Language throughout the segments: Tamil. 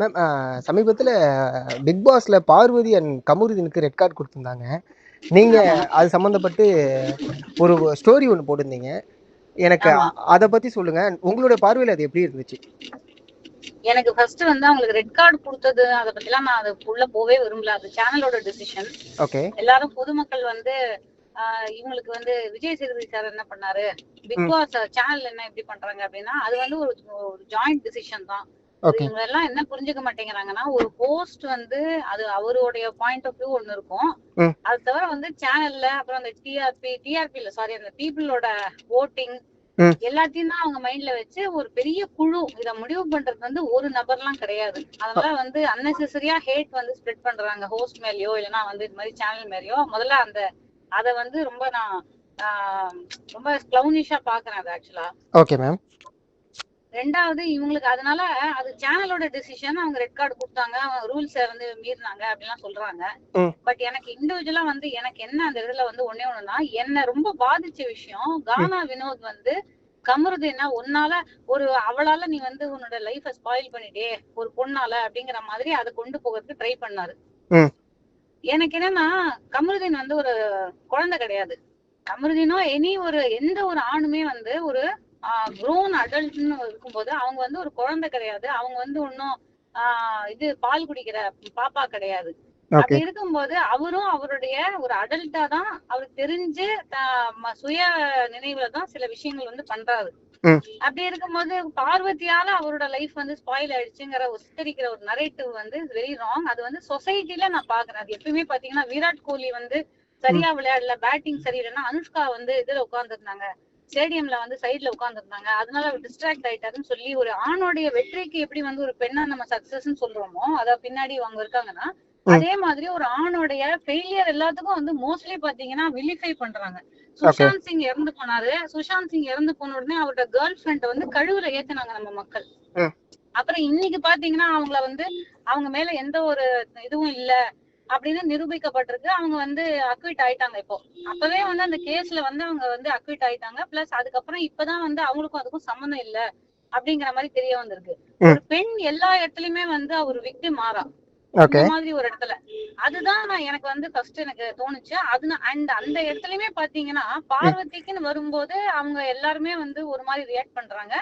மேம் சமீபத்துல பிக் பாஸ்ல பார்வதி அண்ட் கமருதீனுக்கு ரெட் கார்டு கொடுத்திருந்தாங்க. நீங்க ஆமா அது சம்பந்தப்பட்டு ஒரு ஸ்டோரி ஒன்று போட்டிருந்தீங்க. எனக்கு ஆமா அதை பத்தி சொல்லுங்க. உங்களுடைய பார்வையில் அது எப்படி இருந்துச்சு? எனக்கு ஃபர்ஸ்ட் வந்து அவங்களுக்கு ரெட் கார்டு கொடுத்தது அதை பத்தி எல்லாம் நான் அதுக்குள்ள போவே விரும்பல. அது சேனலோட டிசிஷன். ஓகே. எல்லாரும் பொதுமக்கள் வந்து இவங்களுக்கு வந்து விஜய் சேதுபதி சார் என்ன பண்ணாரு, பிக் ம். பாஸ் சேனல் என்ன எப்படி பண்றாங்க அப்படின்னா அது வந்து ஒரு ஜாயிண்ட் டிசிஷன் தான். அது ஓகே. இவங்க எல்லாம் என்ன புரிஞ்சுக்க மாட்டேங்கிறாங்கன்னா, ஒரு ஹோஸ்ட் வந்து அது அவருடைய பாயிண்ட் ஆஃப் வியூ ஒண்ணு இருக்கும். ம். அது தவிர வந்து சேனல்ல அப்புறம் அந்த டிஆர்பி இல்ல சாரி அந்த பீப்புளோட ஓட்டிங் ம். எல்லாத்தையும் தான் அவங்க மைண்ட்ல வச்சு ஒரு பெரிய குழு இத முடிவு பண்றது வந்து ஒரு நபர்லாம் கிடையாது. அதனால வந்து அன்னெசரியா ஹேட் வந்து ஸ்ப்ரெட் பண்றாங்க ஹோஸ்ட் மேலயோ இல்லைன்னா வந்து இது மாதிரி சேனல் மேலயோ. முதல்ல அந்த அத வந்து ரொம்ப நான் ரொம்ப கிளவுனிஷா பாக்குறேன் அது ஆக்சுவலா. Okay ma'am. ரெண்டாவது இவங்களுக்கு அதனால அது சேனலோட டிசிஷன். அவங்க ரெட் கார்டு கொடுத்தாங்க, அவங்க ரூல்ஸை வந்து மீறினாங்க அப்படிலாம் சொல்றாங்க. ம். பட் எனக்கு இண்டிவிஜுவலா வந்து எனக்கு என்ன அந்த இடத்துல வந்து ஒண்ணே ஒண்ணுன்னா, என்ன ரொம்ப பாதிச்ச விஷயம் ம். கானா வினோத் வந்து கமருதீனா உன்னால அவளால நீ வந்து உன்னோட லைஃப ஸ்பாயில் பண்ணிட்டே ஒரு பொண்ணால அப்படிங்கிற மாதிரி அதை கொண்டு போகிறதுக்கு ட்ரை பண்ணாரு. ம். எனக்கு என்னன்னா, கமருதீன் வந்து ஒரு குழந்தை கிடையாது. கமருதீனோ எந்த ஒரு ஆணுமே வந்து ஒரு க்ரோன் அடல்ட்னு இருக்கும்போது அவங்க வந்து ஒரு குழந்தை கிடையாது. அவங்க வந்து இன்னும் இது பால் குடிக்கிற பாப்பா கிடையாது. ஓகே. அப்படி இருக்கும்போது அவரும் அவருடைய ஒரு அடல்ட்டா தான் அவருக்கு தெரிஞ்சு சுய நினைவுல தான் சில விஷயங்கள் வந்து பண்றாரு. ம். அப்படி இருக்கும்போது பார்வதியால அவரோட லைஃப் வந்து ஸ்பாயில் ஆயிடுச்சுங்கிற சித்தரிக்கிற ஒரு நரேட்டிவ் வந்து வெரி ராங். அது வந்து சொசைட்டில நான் பாக்குறேன். அது எப்பயுமே பாத்தீங்கன்னா விராட் கோலி வந்து ம். சரியா விளையாடல, பேட்டிங் சரியில்லைன்னா அனுஷ்கா வந்து இதுல உட்கார்ந்துருந்தாங்க, ஸ்டேடியம்ல வந்து சைட்ல உட்கார்ந்துருந்தாங்க, அதனால அவர் டிஸ்ட்ராக்ட் ஆயிட்டாருன்னு சொல்லி ஒரு ஆணோடைய வெற்றிக்கு எப்படி வந்து ஒரு பெண்ணா நம்ம சக்சஸ்ன்னு சொல்றோமோ அத பின்னாடி அவங்க இருக்காங்கன்னா, ம். அதே மாதிரி ஒரு ஆணோடைய ஃபெயிலியர் எல்லாத்துக்கும் வந்து மோஸ்ட்லி பாத்தீங்கன்னா விலிஃபை பண்றாங்க. ஓகே. சுஷாந்த் சிங் இறந்து போனாரு. சுஷாந்த் சிங் இறந்து போன உடனே அவரோட கேர்ள் ஃபிரெண்ட் வந்து கழுவுல ஏத்துனாங்க நம்ம மக்கள். ம். அப்புறம் இன்னைக்கு பாத்தீங்கன்னா அவங்கள வந்து அவங்க மேல எந்த ஒரு இதுவும் இல்ல அப்படின்னு நிரூபிக்கப்பட்டிருக்கு. அவங்க வந்து அக்விட் ஆயிட்டாங்க இப்போ. அப்பவே வந்து அந்த கேஸ்ல வந்து அவங்க வந்து அக்விட் ஆயிட்டாங்க. பிளஸ் அதுக்கப்புறம் இப்பதான் வந்து அவங்களுக்கும் அதுக்கும் சம்மந்தம் இல்ல அப்படிங்கிற மாதிரி தெரிய வந்திருக்கு. ம். ஒரு பெண் எல்லா இடத்துலயுமே வந்து அவர் விக்டிம் மாறா இந்த ஓகே. மாதிரி ஒரு இடத்துல. அதுதான் எனக்கு வந்து ஃபர்ஸ்ட் எனக்கு தோணுச்சு. அண்ட் அந்த இடத்துலயுமே பாத்தீங்கன்னா ம். பார்வதிக்குன்னு வரும்போது அவங்க எல்லாருமே வந்து ஒரு மாதிரி ரியாக்ட் பண்றாங்க.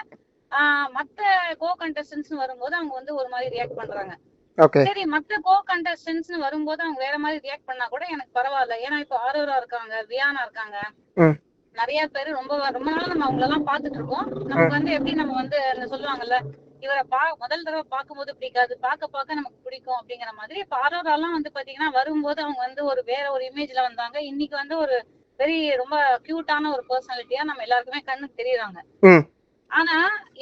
மத்த கோ கண்டஸ்டன்ஸ் வரும்போது அவங்க வந்து ஒரு மாதிரி ரியாக்ட் பண்றாங்க. ஓகே. சரி, மத்த கோ கண்டஸ்டன்ஸ் வரும்போது அவங்க வேற மாதிரி ரியாக்ட் பண்ணா கூட எனக்கு பரவாயில்ல. ஏன்னா இப்போ ஆரோரா இருக்காங்க, வியானா இருக்காங்க, ம். நிறைய பேரு ரொம்ப ரொம்ப நாள் நம்ம அவங்கள எல்லாம் பாத்துட்டு இருக்கோம். ம். நமக்கு வந்து எப்படி நம்ம வந்து சொல்லுவாங்கல்ல, இவரை முதல் தடவை பார்க்கும்போது பிடிக்காது, பார்க்க நமக்கு பிடிக்கும் அப்படிங்கிற மாதிரி. இப்ப ஆரோராலாம் வந்து பாத்தீங்கன்னா வரும்போது அவங்க வந்து ஒரு வேற ஒரு இமேஜ்ல வந்தாங்க. இன்னைக்கு வந்து ஒரு ரொம்ப கியூட்டான ஒரு பர்சனாலிட்டியா நம்ம எல்லாருக்குமே கண்ணுக்கு தெரியுறாங்க. ம். ஆனா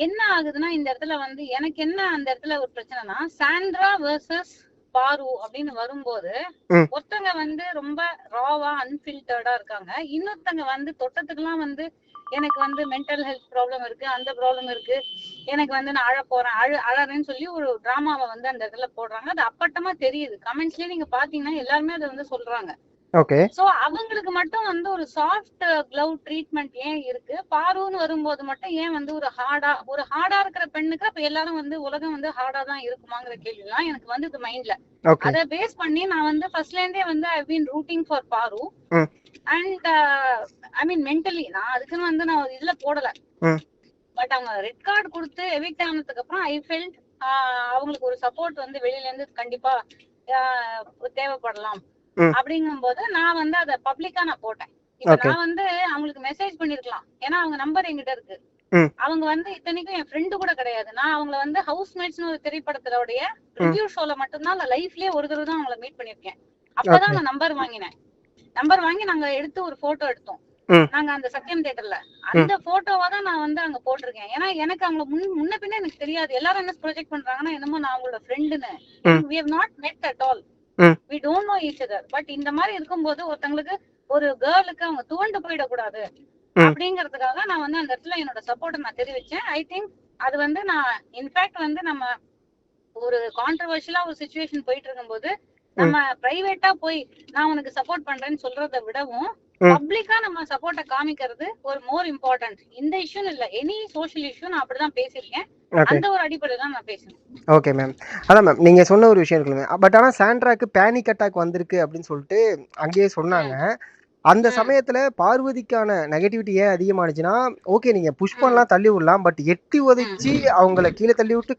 என்ன ஆகுதுன்னா இந்த இடத்துல வந்து எனக்கு என்ன அந்த இடத்துல ஒரு பிரச்சனைனா, சாண்ட்ரா வெர்சஸ் பாரு அப்படின்னு வரும்போது ம். ஒருத்தங்க வந்து ரொம்ப ராவா அன்பில்டர்டா இருக்காங்க, இன்னொருத்தங்க வந்து தொட்டத்துக்குலாம் வந்து எனக்கு வந்து மென்டல் ஹெல்த் ப்ராப்ளம் இருக்கு, அந்த ப்ராப்ளம் இருக்கு, எனக்கு வந்து நான் அழ போறேன் அழறேன்னு சொல்லி ஒரு டிராமாவை வந்து அந்த இடத்துல போடுறாங்க. அது அப்பட்டமா தெரியுது. கமெண்ட்ஸ்லயே நீங்க பாத்தீங்கன்னா எல்லாருமே அதை வந்து சொல்றாங்க. ஓகே. சோ அவங்களுக்கு மட்டும் வந்து ஒரு சாஃப்ட் கிளவ் ட்ரீட்மெண்ட் ஏன் இருக்கு, பாருன்னு வரும்போது மட்டும் ஏன் வந்து ஒரு ஹார்டா இருக்கிற பெண்ணுக்கு அப்ப எல்லாரும் வந்து உலகம் வந்து ஹார்டா தான் இருக்குமாங்கிற கேள்விலாம் எனக்கு வந்து இது மைண்ட்ல. ஓகே. அத பேஸ் பண்ணி நான் வந்து ஃபர்ஸ்ட்ல இருந்தே வந்து ஐ பீன் ரூட்டிங் ஃபார் பாரு. ம். அண்ட் ஐ மீன் மென்டலி நான் அதுக்குன்னு வந்து நான் ஒரு இதுல போடல. ம். பட் அவங்க ரெட் கார்டு கொடுத்து எவிக்ட் ஆனதுக்கு அப்புறம் ஐ ஃபெல்ட் அவங்களுக்கு ஒரு சப்போர்ட் வந்து வெளியில இருந்து கண்டிப்பா தேவைப்படலாம். ம். அப்படிங்கும் போது நான் வந்து அதை பப்ளிக்கா நான் போட்டேன். இப்ப ஓகே. நான் வந்து அவங்களுக்கு மெசேஜ் பண்ணிருக்கலாம், ஏன்னா அவங்க நம்பர் என்கிட்ட இருக்கு. ம். அவங்க வந்து இத்தனைக்கும் என் ஃப்ரெண்டு கூட கிடையாது. நான் அவங்கள வந்து ஹவுஸ்மேட்ஸ்னு ஒரு திரைப்படத்தோடைய ம். ரிவ்யூ ஷோல மட்டும்தான் நான் லைஃப்லயே ஒரு தடவை தான் அவங்கள மீட் பண்ணிருக்கேன். ஓகே. அப்பதான் நான் நம்பர் வாங்கினேன். நம்பர் வாங்கி நாங்க எடுத்து ஒரு போட்டோ எடுத்தோம். ம். நாங்க அந்த சத்யம் தியேட்டர்ல ம். அந்த போட்டோவா தான் நான் வந்து அங்க போட்டிருக்கேன். ஏன்னா எனக்கு அவங்கள முன்ன பின்ன எனக்கு தெரியாது. எல்லாரும் என்ன ப்ரொஜெக்ட் பண்றாங்கன்னா என்னமோ நான் அவங்களோட ஃப்ரெண்டுன்னு. ம். we have not met at all. ம். we don't know each other. But இந்த மாதிரி இருக்கும்போது ஒருத்தங்களுக்கு ஒரு கேர்ளுக்கு அவங்க துவண்டு போயிடக்கூடாது ம். அப்படிங்கறதுக்காக நான் வந்து அந்த இடத்துல என்னோட சப்போர்ட்டை நான் தெரிவிச்சேன். ஐ திங்க் அது வந்து நான் இன்ஃபேக்ட் வந்து நம்ம ஒரு கான்ட்ரவர்ஷியலா ஒரு சுச்சுவேஷன் போயிட்டு இருக்கும்போது நம்ம பிரைவேட்டா போய் நான் உனக்கு சப்போர்ட் பண்றேன்னு சொல்றதை விடவும் ம். பப்ளிக்கா நம்ம சப்போர்ட்ட காமிக்கிறது ஒரு மோர் இம்பார்ட்டன்ட். இந்த இஷ்யூன்னு இல்ல, எனி சோஷியல் இஷ்யூ நான் அப்படிதான் பேசியிருக்கேன். ஓகே. அந்த ஒரு அடிப்படையில தான் நான் பேசுறேன். Okay ma'am. அதான் மேம் நீங்க சொன்ன ஒரு விஷயம் இருக்குல்ல மேம். பட் ஆனா சாண்ட்ராக்கு பேனிக் அட்டாக் வந்திருக்கு அப்படின்னு சொல்லிட்டு அங்கேயே சொன்னாங்க. ம், அந்த ம், சமயத்துல பார்வதிக்கான நெகட்டிவிட்டி ஏன் அதிகமானுச்சுன்னா, ஓகே நீங்க புஷ் ம், பண்ணலாம், தள்ளி விடலாம். பட் எட்டி உதைச்சு ம். அவங்கள கீழ தள்ளி விட்டு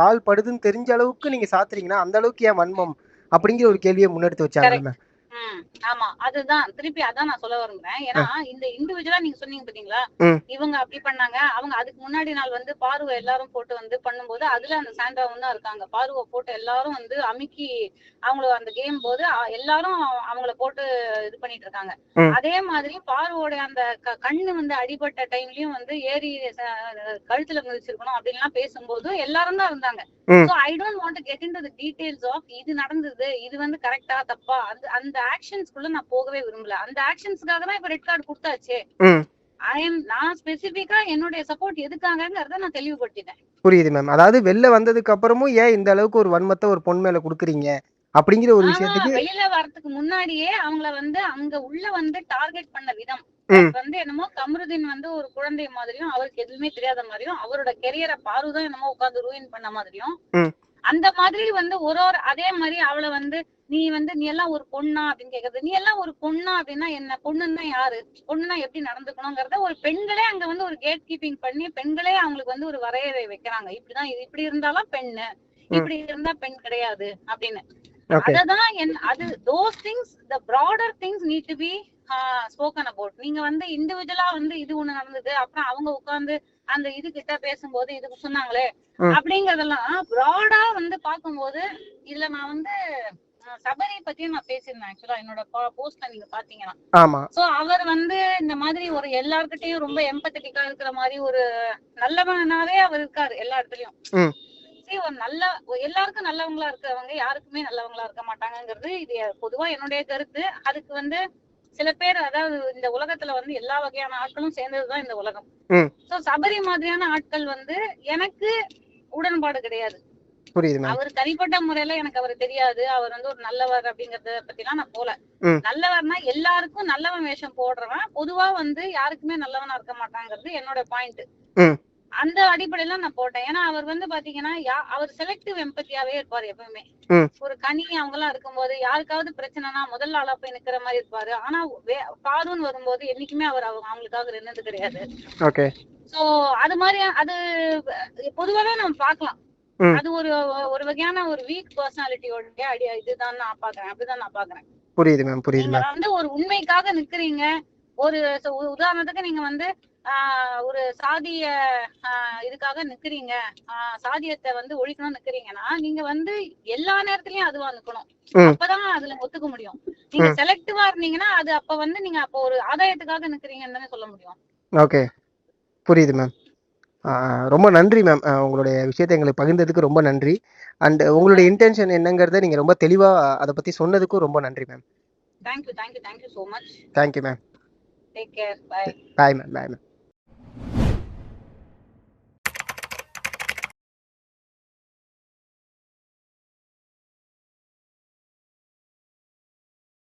கால் படுதுன்னு தெரிஞ்ச அளவுக்கு நீங்க சாத்துறீங்கன்னா, அந்த அளவுக்கு ஏன் வன்மம்? அப்படிங்கிற ஒரு கேள்விய முன்னெடுத்து வச்சாங்கல்ல கரெக்ட். மேம். ஆமா. அதுதான் திருப்பி அதான் நான் சொல்ல விரும்புறேன். அ. ஏன்னா இந்த இண்டிவிஜுவலா நீங்க சொன்னீங்க பாத்தீங்களா? ம். இவங்க அப்படி பண்ணாங்க. அவங்க அதுக்கு முன்னாடி நாள் வந்து பார்வ எல்லாரும் போட்டு வந்து பண்ணும்போது, அதுல அந்த சாண்ட்ராவும் தான் இருக்காங்க. பார்வ போட்டு எல்லாரும் வந்து அமுக்கி அவங்கள அந்த கேம் போது எல்லாரும் அவங்கள போட்டு இது பண்ணிட்டு இருக்காங்க. ம். அதே மாதிரி பார்வோட அந்த கண்ணு வந்து அடிபட்ட டைம்லயும் வந்து ஏறி கழுத்துல மிதிச்சிருக்கணும் அப்படின்லாம் பேசும்போது எல்லாரும் தான் இருந்தாங்க. ம். So I don't want to get into the details of இது நடந்தது, இது வந்து கரெக்ட்டா தப்பா, அந்த அந்த ஆக்ஷன்ஸ்குள்ள நான் போகவே விரும்பல. அந்த ஆக்ஷன்ஸ்க்காக தான் இப்ப ரெட் கார்டு குடுத்தாச்சே. ம். நான் ஸ்பெசிபிக்கா என்னுடைய சப்போர்ட் எதுக்காகங்கறத நான் தெளிவுபடுத்திட்டேன். புரியுது மேம். அதாவது வெளில வந்ததுக்கு அப்புறமும் ஏன் இந்த அளவுக்கு ஒரு வன்மத்த ஒரு பொண்ணு மேல குடுக்குறீங்க? அப்படிங்கிற ஒரு ஆமா, விஷயத்துக்கு வெளியில வரதுக்கு முன்னாடியே அவங்கள வந்து அங்க உள்ள வந்து டார்கெட் பண்ண விதம். ம். வந்து என்னமோ கமருதீன் வந்து ஒரு குழந்தை மாதிரியும், அவருக்கு எதுவுமே தெரியாத மாதிரியும், அவரோட கெரியர பாரு தான் என்னமோ உட்கார்ந்து ரூயின் பண்ண மாதிரியும், ம். அந்த மாதிரி வந்து ஒரு அதே மாதிரி அவள வந்து நீ எல்லாம் ஒரு பொண்ணா அப்படின்னு கேக்குறது. நீ எல்லாம் ஒரு பொண்ணா அப்படின்னா என்ன? பொண்ணுன்னா யாரு? பொண்ணுன்னா எப்படி நடந்துக்கணுங்கிறத ஒரு பெண்களே அங்க வந்து ஒரு கேட் கீப்பிங் பண்ணி பெண்களே அவங்களுக்கு வந்து ஒரு வரையறை வைக்கிறாங்க. இப்படிதான் இது இப்படி இருந்தாலும் பெண்ணு, ம். இப்படி இருந்தா பெண் கிடையாது அப்படின்னு. ஓகே. அததான் அது those things, the broader things need to be spoken about. நீங்க வந்து இண்டிவிஜுவலா வந்து இது ஒண்ணு நடந்தது, அப்புறம் அவங்க உட்கார்ந்து அந்த இது கிட்ட பேசும்போது இது சொன்னாங்களே ம். அப்படிங்கறதெல்லாம் ப்ராடா வந்து பாக்கும்போது, இதுல நான் வந்து சபரி பத்தியும் நான் பேசியிருந்தேன் ஆக்சுவலா என்னோட போஸ்ட்ல நீங்க பாத்தீங்கன்னா. ஆமா. சோ அவர் வந்து இந்த மாதிரி ஒரு எல்லார்கிட்டயும் ரொம்ப எம்பத்தட்டிக்கா இருக்கிற மாதிரி ஒரு நல்லவனாவே அவர் இருக்காரு எல்லா இடத்துலயும். ம். எல்லாருக்கும் நல்லவங்களா இருக்கிறவங்க யாருக்குமே நல்லவங்களா இருக்க மாட்டாங்கங்கிறது இது பொதுவா என்னுடைய கருத்து. அதுக்கு வந்து சில பேர், அதாவது இந்த உலகத்துல வந்து எல்லா வகையான ஆட்களும் சேர்ந்ததுதான் இந்த உலகம். ம். சோ சபரி மாதிரியான ஆட்கள் வந்து எனக்கு உடன்பாடு கிடையாது. புரியுது மேம். அவர் தனிப்பட்ட முறையில எனக்கு அவர் தெரியாது. அவர் வந்து ஒரு நல்லவர் அப்படிங்கறத பத்திலாம் நான் போல. ம். நல்லவர்னா எல்லாருக்கும் நல்லவன் வேஷம் போடுறவன் பொதுவா வந்து யாருக்குமே நல்லவனா இருக்க மாட்டாங்கிறது என்னோட பாயிண்ட். ம். அந்த அடிப்படையில நான் போட்டேன். ஏன்னா அவர் வந்து பாத்தீங்கன்னா அவர் செலக்டிவ் எம்பத்தியாவே இருப்பாரு எப்பவுமே. ம். ஒரு கனி அவங்க எல்லாம் இருக்கும்போது யாருக்காவது பிரச்சனைனா முதல் ஆளா போய் நிக்கிற மாதிரி இருப்பாரு. ஆனா பாருன்னு வரும்போது என்னைக்குமே அவர் அவங்களுக்காக நின்னது கிடையாது. ஓகே. சோ அது மாதிரி அது பொதுவாவே நம்ம பாக்கலாம். ம். அது ஒரு ஒரு வகையான ஒரு வீக் பர்சனாலிட்டியோட இதுதான் நான் பாக்குறேன். அப்படிதான் நான் பாக்குறேன். புரியுது மேம். புரியுது நீங்க மேம். வந்து ஒரு உண்மைக்காக நிக்கிறீங்க. ஒரு உதாரணத்துக்கு நீங்க வந்து ஒரு சாதிய இதுக்காக நிக்கிறீங்க, சாதியத்தை வந்து ஒழிக்கணும்னு நிக்கிறீங்கன்னா நீங்க வந்து எல்லா நேரத்திலயும் அதுவா நிக்கணும். ம். அப்பதான் அதுல ஒத்துக்க முடியும். நீங்க ம். செலக்டிவா இருந்தீங்கன்னா அது அப்ப வந்து நீங்க அப்ப ஒரு ஆதாயத்துக்காக நிக்கிறீங்கன்னு தானே சொல்ல முடியும். ஓகே. புரியுது மேம். ரொம்ப நன்றி மேம். உங்களுடைய விஷயத்த எங்களுக்கு பகிர்ந்ததுக்கு ரொம்ப நன்றி. அண்ட் உங்களுடைய இன்டென்ஷன் என்னங்கிறத நீங்க ரொம்ப தெளிவா அத பத்தி சொன்னதுக்கும் ரொம்ப நன்றி ma'am. Thank you so much. Thank you ma'am. Take care. Bye. Bye ma'am. Bye ma'am.